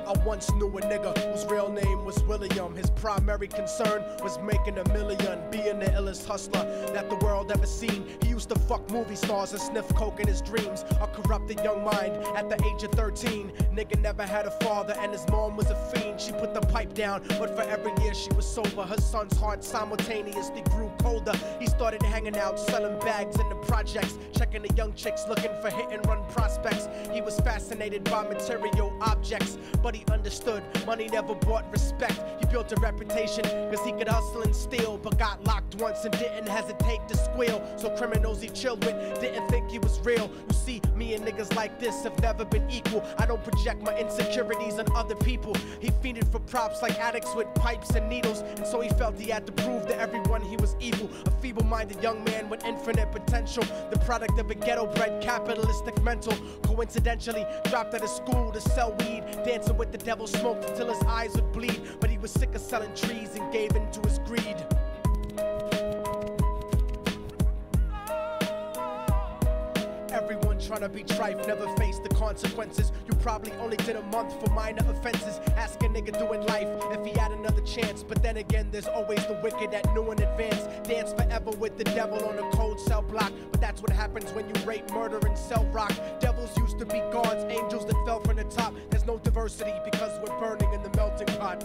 I once knew a nigga whose real name was William. His primary concern was making a million, being the illest hustler that the world ever seen. He used to fuck movie stars and sniff coke in his dreams. A corrupted young mind at the age of 13. Nigga never had a father and his mom was a fiend. She put the pipe down, but for every year she was sober, her son's heart simultaneously grew colder. He started hanging out, selling bags in the projects, checking the young chicks looking for hit and run prospects. He was fascinated by material objects, but he understood money never bought respect. He built a reputation cause he could hustle and steal, but got locked once and didn't hesitate to squeal. So criminals he chilled with didn't think he was real. You see, me and niggas like this have never been equal. I don't project my insecurities on other people. He fiended for props like addicts with pipes and needles, and so he felt he had to prove to everyone he was evil. A feeble-minded young man with infinite potential, the product of a ghetto-bred capitalistic mental. Coincidentally dropped out of school to sell weed, dancing with the devil, smoked until his eyes would bleed. But he was sick of selling trees and gave in to his greed. Everyone tryna be trife never faced the consequences. You probably only did a month for minor offenses. Ask a nigga doing life if he had another chance. But then again, there's always the wicked that knew in advance. Dance forever with the devil on a cold cell block. But that's what happens when you rape, murder, and sell rock. Devils used to be gods, angels that fell from the top. There's no diversity because we're burning in the melting pot.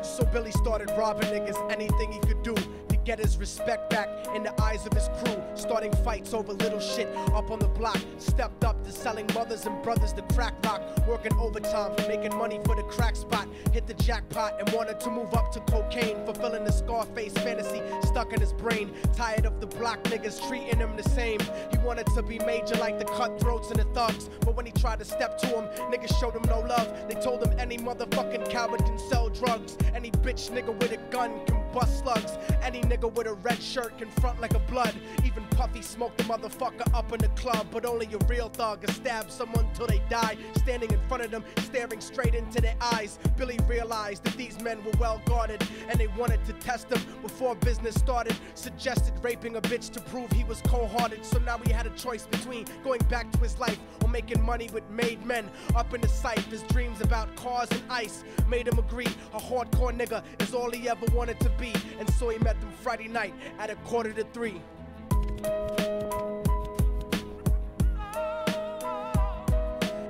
So Billy started robbing niggas, anything he could do to get his respect back in the eyes of his crew. Starting fights over little shit up on the block. Stepped up to selling mothers and brothers the crack rock. Working overtime, making money for the crack spot. Hit the jackpot and wanted to move up to cocaine, fulfilling the Scarface fantasy stuck in his brain. Tired of the block niggas treating him the same. He wanted to be major like the cutthroats and the thugs, but when he tried to step to him, niggas showed him no love. They told him any motherfucking coward can sell drugs. Any bitch nigga with a gun can bust slugs. Any nigga with a red shirt can front like a blood. Even Puffy smoked the motherfucker up in the club. But only a real thug can stab someone till they die. Standing in front of them, staring straight into their eyes, Billy realized that these men were well guarded, and they wanted to test him before business started. Suggested raping a bitch to prove he was cold-hearted. So now he had a choice between going back to his life or making money with made men up in the sight. His dreams about cars and ice made him agree a hardcore nigga is all he ever wanted to be. And so he met them Friday night at 2:45.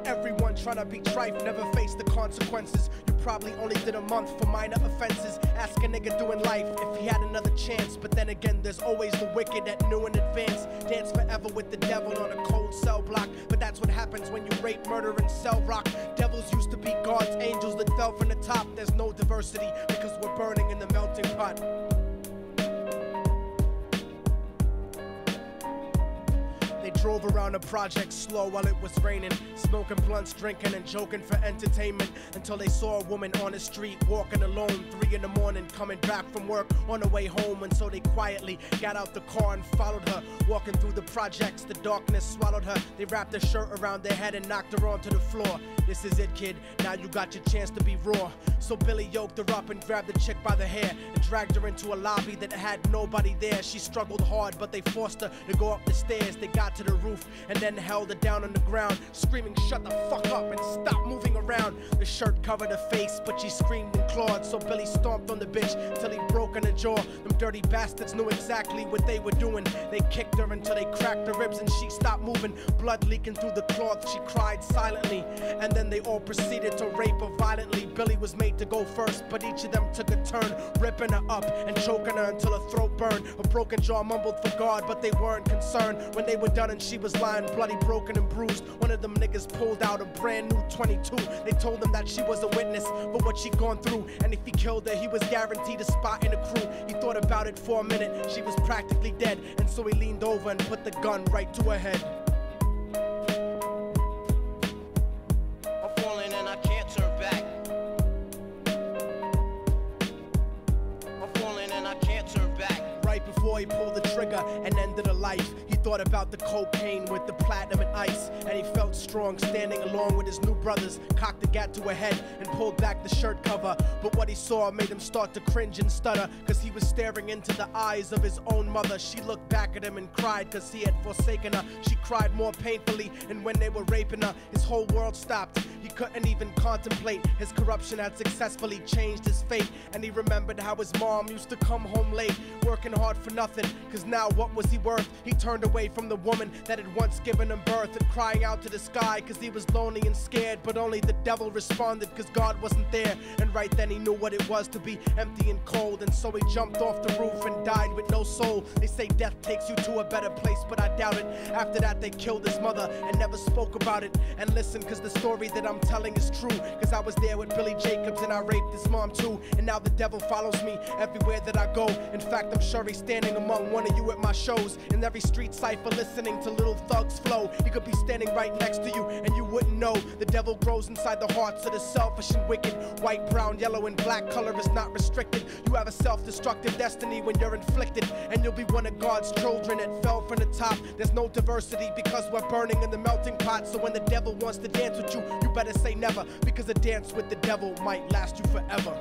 Everyone tryna be trife never faced the consequences. You probably only did a month for minor offenses. Ask a nigga doing life if he had another chance. But then again, there's always the wicked that knew in advance. Dance forever with the devil on a cold cell block. But that's what happens when you rape, murder, and sell rock. Devils used to be gods, angels that fell from the top. There's no diversity because we're burning in the melting pot. They drove around the project slow while it was raining, smoking blunts, drinking and joking for entertainment, until they saw a woman on the street walking alone, 3 in the morning, coming back from work on her way home. And so they quietly got out the car and followed her. Walking through the projects, the darkness swallowed her. They wrapped her shirt around their head and knocked her onto the floor. This is it, kid, now you got your chance to be raw. So Billy yoked her up and grabbed the chick by the hair and dragged her into a lobby that had nobody there. She struggled hard, but they forced her to go up the stairs. They got to the roof and then held her down on the ground, screaming, "Shut the fuck up and stop moving around." The shirt covered her face, but she screamed and clawed. So Billy stomped on the bitch till he broke in her jaw. Them dirty bastards knew exactly what they were doing. They kicked her until they cracked her ribs and she stopped moving. Blood leaking through the cloth, she cried silently, and then they all proceeded to rape her violently. Billy was made to go first, but each of them took a turn, ripping her up and choking her until her throat burned. Her broken jaw mumbled for God, but they weren't concerned when they were done and she was lying bloody, broken and bruised. One of them niggas pulled out a brand new 22. They told him that she was a witness for what she'd gone through, and if he killed her, he was guaranteed a spot in the crew. He thought about it for a minute, she was practically dead, and so he leaned over and put the gun right to her head. I'm falling and I can't turn back. I'm falling and I can't turn back. Right before he pulled the trigger and ended a life. He thought about the cocaine with the platinum and ice, and he felt strong standing along with his new brothers. Cocked the gat to a head and pulled back the shirt cover, but what he saw made him start to cringe and stutter, cause he was staring into the eyes of his own mother. She looked back at him and cried cause he had forsaken her. She cried more painfully, and when they were raping her, his whole world stopped. He couldn't even contemplate. His corruption had successfully changed his fate, and he remembered how his mom used to come home late, working hard for nothing, cause now what was he worth? He turned away from the woman that had once given him birth, and crying out to the sky cause he was lonely and scared, but only the devil responded cause God wasn't there. And right then he knew what it was to be empty and cold, and so he jumped off the roof and died with no soul. They say death takes you to a better place, but I doubt it. After that they killed his mother and never spoke about it. And listen, cause the story that I'm telling is true, cause I was there with Billy Jacobs and I raped his mom too. And now the devil follows me everywhere that I go. In fact, I'm sure he's standing among one of you at my shows, in every street cipher listening to Little Thug's flow. He could be standing right next to you and you wouldn't know. The devil grows inside the hearts of the selfish and wicked. White, brown, yellow, and black color is not restricted. You have a self-destructive destiny when you're inflicted, and you'll be one of God's children that fell from the top. There's no diversity because we're burning in the melting pot. So when the devil wants to dance with you, you better say never, because a dance with the devil might last you forever.